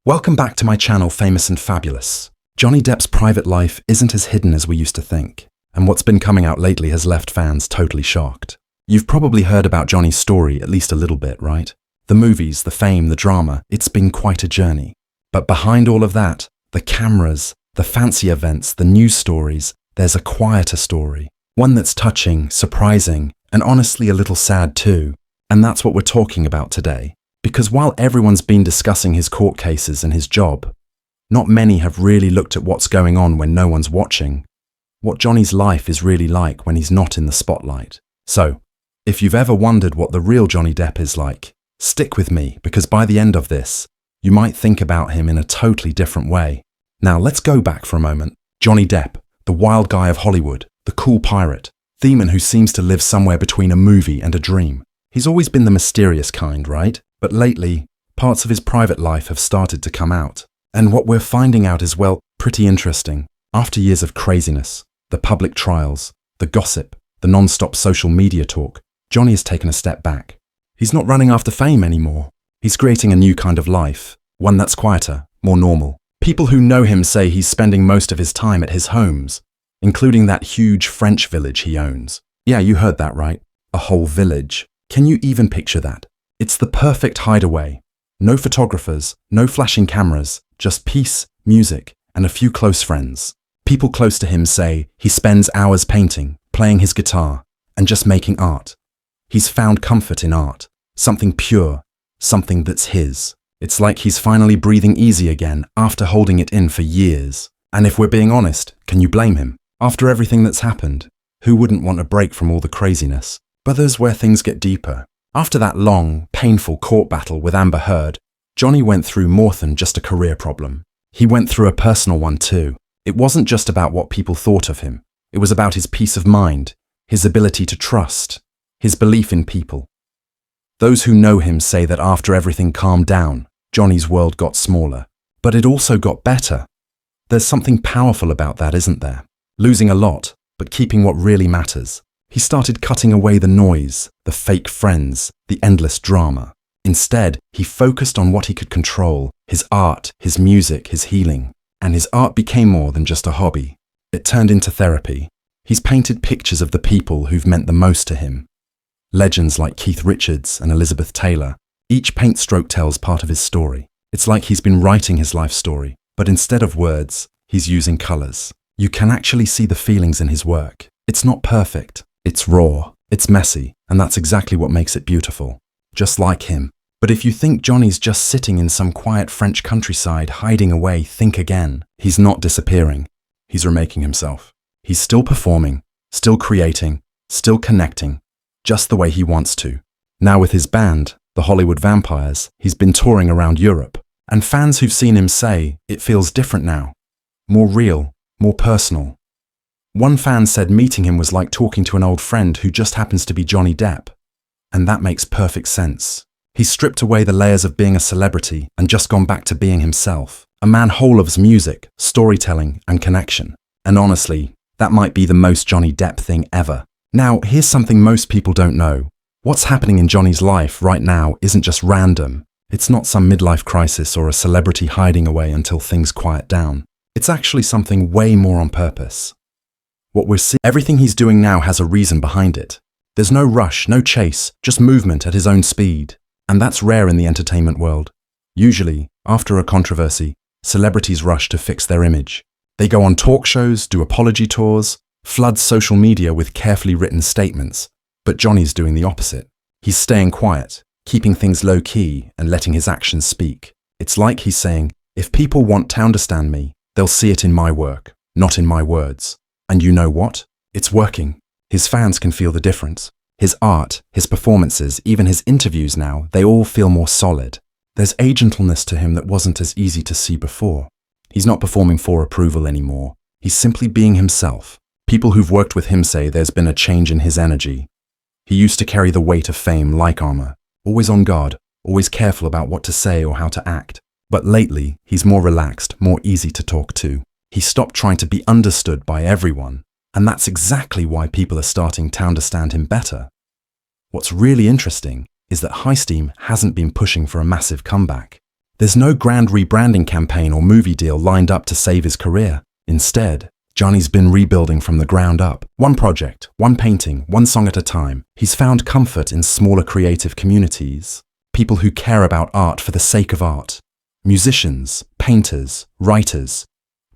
Welcome back to my channel, Famous and Fabulous. Johnny Depp's private life isn't as hidden as we used to think, and what's been coming out lately has left fans totally shocked. You've probably heard about Johnny's story at least a little bit, right? The movies, the fame, the drama, it's been quite a journey. But behind all of that, the cameras, the fancy events, the news stories, there's a quieter story. One that's touching, surprising, and honestly a little sad too. And that's what we're talking about today. Because while everyone's been discussing his court cases and his job, not many have really looked at what's going on when no one's watching, what Johnny's life is really like when he's not in the spotlight. So, if you've ever wondered what the real Johnny Depp is like, stick with me, because by the end of this, you might think about him in a totally different way. Now let's go back for a moment. Johnny Depp, the wild guy of Hollywood, the cool pirate, the man who seems to live somewhere between a movie and a dream. He's always been the mysterious kind, right? But lately, parts of his private life have started to come out. And what we're finding out is, well, pretty interesting. After years of craziness, the public trials, the gossip, the non-stop social media talk, Johnny has taken a step back. He's not running after fame anymore. He's creating a new kind of life, one that's quieter, more normal. People who know him say he's spending most of his time at his homes, including that huge French village he owns. Yeah, you heard that right. A whole village. Can you even picture that? It's the perfect hideaway. No photographers, no flashing cameras, just peace, music, and a few close friends. People close to him say he spends hours painting, playing his guitar, and just making art. He's found comfort in art, something pure, something that's his. It's like he's finally breathing easy again after holding it in for years. And if we're being honest, can you blame him? After everything that's happened, who wouldn't want a break from all the craziness? But there's where things get deeper. After that long, painful court battle with Amber Heard, Johnny went through more than just a career problem. He went through a personal one too. It wasn't just about what people thought of him. It was about his peace of mind, his ability to trust, his belief in people. Those who know him say that after everything calmed down, Johnny's world got smaller. But it also got better. There's something powerful about that, isn't there? Losing a lot, but keeping what really matters. He started cutting away the noise, the fake friends, the endless drama. Instead, he focused on what he could control, his art, his music, his healing. And his art became more than just a hobby. It turned into therapy. He's painted pictures of the people who've meant the most to him. Legends like Keith Richards and Elizabeth Taylor. Each paint stroke tells part of his story. It's like he's been writing his life story, but instead of words, he's using colors. You can actually see the feelings in his work. It's not perfect. It's raw, it's messy, and that's exactly what makes it beautiful. Just like him. But if you think Johnny's just sitting in some quiet French countryside hiding away, think again. He's not disappearing. He's remaking himself. He's still performing, still creating, still connecting, just the way he wants to. Now with his band, the Hollywood Vampires, he's been touring around Europe. And fans who've seen him say, it feels different now. More real, more personal. One fan said meeting him was like talking to an old friend who just happens to be Johnny Depp. And that makes perfect sense. He's stripped away the layers of being a celebrity and just gone back to being himself. A man who loves music, storytelling, and connection. And honestly, that might be the most Johnny Depp thing ever. Now, here's something most people don't know. What's happening in Johnny's life right now isn't just random. It's not some midlife crisis or a celebrity hiding away until things quiet down. It's actually something way more on purpose. What we're seeing, everything he's doing now has a reason behind it. There's no rush, no chase, just movement at his own speed. And that's rare in the entertainment world. Usually, after a controversy, celebrities rush to fix their image. They go on talk shows, do apology tours, flood social media with carefully written statements. But Johnny's doing the opposite. He's staying quiet, keeping things low-key and letting his actions speak. It's like he's saying, if people want to understand me, they'll see it in my work, not in my words. And you know what? It's working. His fans can feel the difference. His art, his performances, even his interviews now, they all feel more solid. There's a gentleness to him that wasn't as easy to see before. He's not performing for approval anymore. He's simply being himself. People who've worked with him say there's been a change in his energy. He used to carry the weight of fame like armor, always on guard, always careful about what to say or how to act. But lately, he's more relaxed, more easy to talk to. He stopped trying to be understood by everyone, and that's exactly why people are starting to understand him better. What's really interesting is that High Steam hasn't been pushing for a massive comeback. There's no grand rebranding campaign or movie deal lined up to save his career. Instead, Johnny's been rebuilding from the ground up. One project, one painting, one song at a time. He's found comfort in smaller creative communities. People who care about art for the sake of art. Musicians, painters, writers.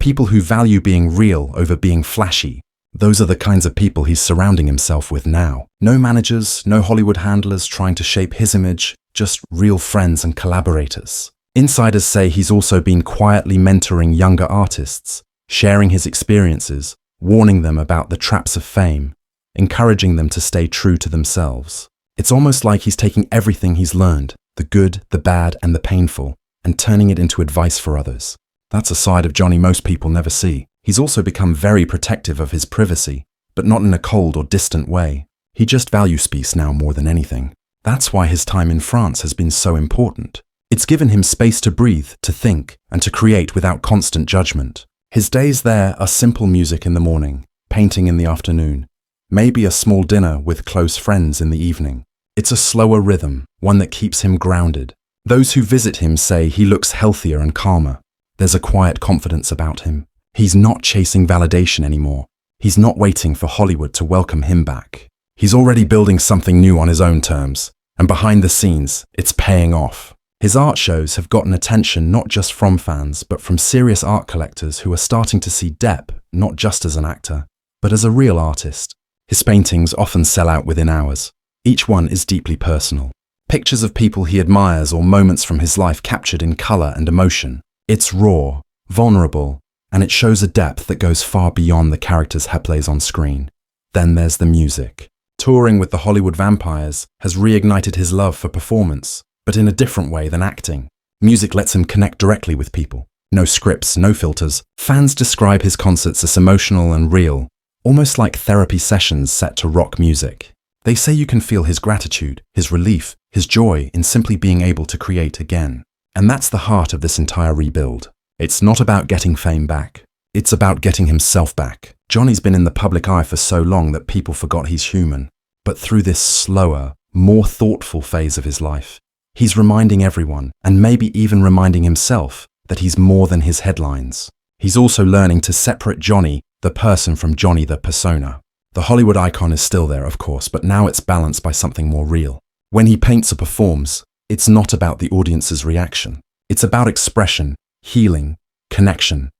People who value being real over being flashy. Those are the kinds of people he's surrounding himself with now. No managers, no Hollywood handlers trying to shape his image, just real friends and collaborators. Insiders say he's also been quietly mentoring younger artists, sharing his experiences, warning them about the traps of fame, encouraging them to stay true to themselves. It's almost like he's taking everything he's learned, the good, the bad, and the painful, and turning it into advice for others. That's a side of Johnny most people never see. He's also become very protective of his privacy, but not in a cold or distant way. He just values peace now more than anything. That's why his time in France has been so important. It's given him space to breathe, to think, and to create without constant judgment. His days there are simple music in the morning, painting in the afternoon, maybe a small dinner with close friends in the evening. It's a slower rhythm, one that keeps him grounded. Those who visit him say he looks healthier and calmer. There's a quiet confidence about him. He's not chasing validation anymore. He's not waiting for Hollywood to welcome him back. He's already building something new on his own terms, and behind the scenes, it's paying off. His art shows have gotten attention not just from fans, but from serious art collectors who are starting to see Depp not just as an actor, but as a real artist. His paintings often sell out within hours. Each one is deeply personal. Pictures of people he admires or moments from his life captured in color and emotion. It's raw, vulnerable, and it shows a depth that goes far beyond the characters he plays on screen. Then there's the music. Touring with the Hollywood vampires has reignited his love for performance, but in a different way than acting. Music lets him connect directly with people. No scripts, no filters. Fans describe his concerts as emotional and real, almost like therapy sessions set to rock music. They say you can feel his gratitude, his relief, his joy in simply being able to create again. And that's the heart of this entire rebuild. It's not about getting fame back. It's about getting himself back. Johnny's been in the public eye for so long that people forgot he's human. But through this slower, more thoughtful phase of his life, he's reminding everyone, and maybe even reminding himself, that he's more than his headlines. He's also learning to separate Johnny, the person, from Johnny, the persona. The Hollywood icon is still there, of course, but now it's balanced by something more real. When he paints or performs, it's not about the audience's reaction. It's about expression, healing, connection.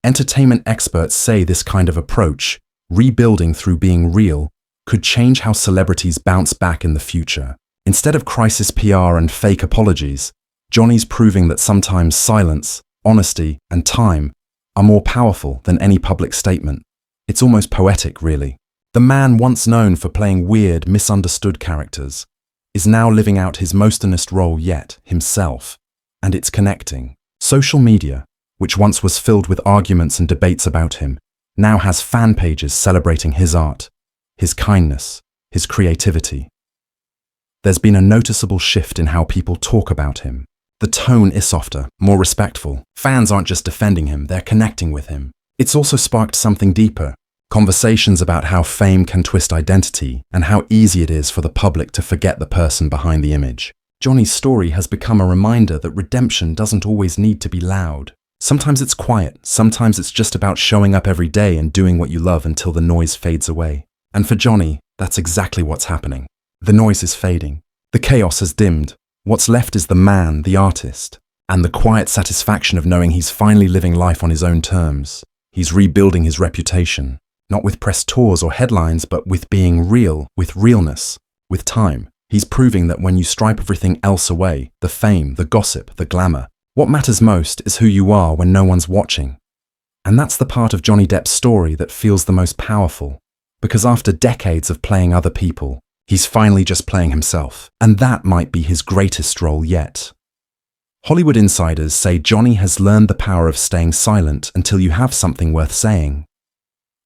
Entertainment experts say this kind of approach, rebuilding through being real, could change how celebrities bounce back in the future. Instead of crisis PR and fake apologies, Johnny's proving that sometimes silence, honesty, and time are more powerful than any public statement. It's almost poetic, really. The man once known for playing weird, misunderstood characters is now living out his most honest role yet, himself. And it's connecting. Social media, which once was filled with arguments and debates about him, now has fan pages celebrating his art, his kindness, his creativity. There's been a noticeable shift in how people talk about him. The tone is softer, more respectful. Fans aren't just defending him, they're connecting with him. It's also sparked something deeper. Conversations about how fame can twist identity and how easy it is for the public to forget the person behind the image. Johnny's story has become a reminder that redemption doesn't always need to be loud. Sometimes it's quiet, sometimes it's just about showing up every day and doing what you love until the noise fades away. And for Johnny, that's exactly what's happening. The noise is fading. The chaos has dimmed. What's left is the man, the artist, and the quiet satisfaction of knowing he's finally living life on his own terms. He's rebuilding his reputation, not with press tours or headlines, but with being real, with realness, with time. He's proving that when you stripe everything else away, the fame, the gossip, the glamour, what matters most is who you are when no one's watching. And that's the part of Johnny Depp's story that feels the most powerful, because after decades of playing other people, he's finally just playing himself, and that might be his greatest role yet. Hollywood insiders say Johnny has learned the power of staying silent until you have something worth saying.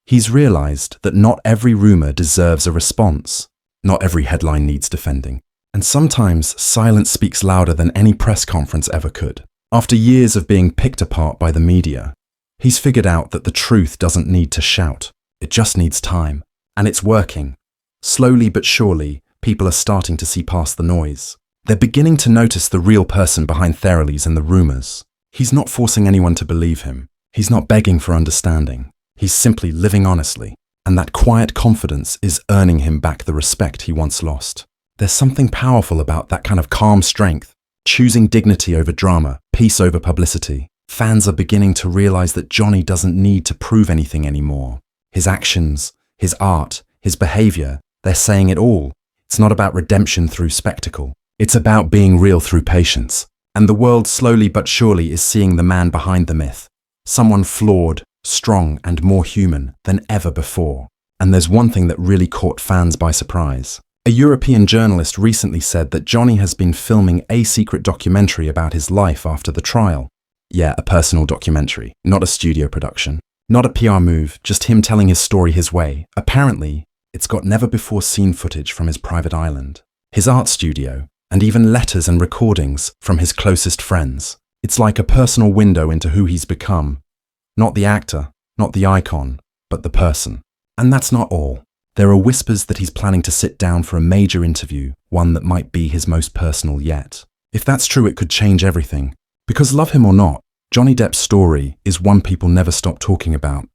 He's realized that not every rumor deserves a response. Not every headline needs defending. And sometimes silence speaks louder than any press conference ever could. After years of being picked apart by the media, he's figured out that the truth doesn't need to shout. It just needs time. And it's working. Slowly but surely, people are starting to see past the noise. They're beginning to notice the real person behind Therales and the rumors. He's not forcing anyone to believe him. He's not begging for understanding. He's simply living honestly. And that quiet confidence is earning him back the respect he once lost. There's something powerful about that kind of calm strength, choosing dignity over drama, peace over publicity. Fans are beginning to realize that Johnny doesn't need to prove anything anymore. His actions, his art, his behavior, they're saying it all. It's not about redemption through spectacle. It's about being real through patience. And the world slowly but surely is seeing the man behind the myth. Someone flawed, strong, and more human than ever before. And there's one thing that really caught fans by surprise. A European journalist recently said that Johnny has been filming a secret documentary about his life after the trial. Yeah, a personal documentary, not a studio production. Not a PR move, just him telling his story his way. Apparently, it's got never-before-seen footage from his private island, his art studio, and even letters and recordings from his closest friends. It's like a personal window into who he's become. Not the actor, not the icon, but the person. And that's not all. There are whispers that he's planning to sit down for a major interview, one that might be his most personal yet. If that's true, it could change everything. Because love him or not, Johnny Depp's story is one people never stop talking about.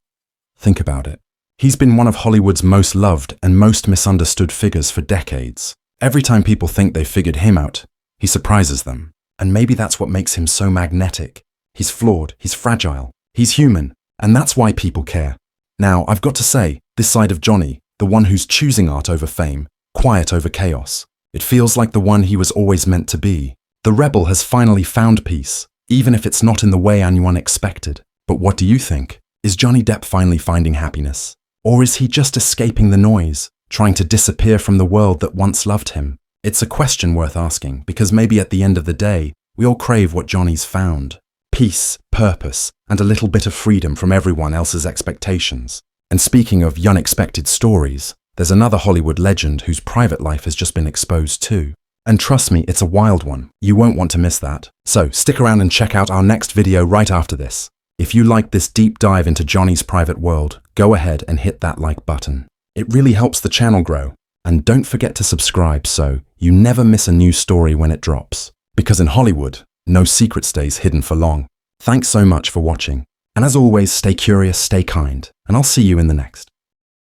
Think about it. He's been one of Hollywood's most loved and most misunderstood figures for decades. Every time people think they've figured him out, he surprises them. And maybe that's what makes him so magnetic. He's flawed, he's fragile, he's human, and that's why people care. Now, I've got to say, this side of Johnny, the one who's choosing art over fame, quiet over chaos, it feels like the one he was always meant to be. The rebel has finally found peace, even if it's not in the way anyone expected. But what do you think? Is Johnny Depp finally finding happiness? Or is he just escaping the noise, trying to disappear from the world that once loved him? It's a question worth asking, because maybe at the end of the day, we all crave what Johnny's found. Peace, purpose, and a little bit of freedom from everyone else's expectations. And speaking of unexpected stories, there's another Hollywood legend whose private life has just been exposed too. And trust me, it's a wild one. You won't want to miss that. So stick around and check out our next video right after this. If you like this deep dive into Johnny's private world, go ahead and hit that like button. It really helps the channel grow. And don't forget to subscribe so you never miss a new story when it drops. Because in Hollywood, no secret stays hidden for long. Thanks so much for watching. And as always, stay curious, stay kind, and I'll see you in the next.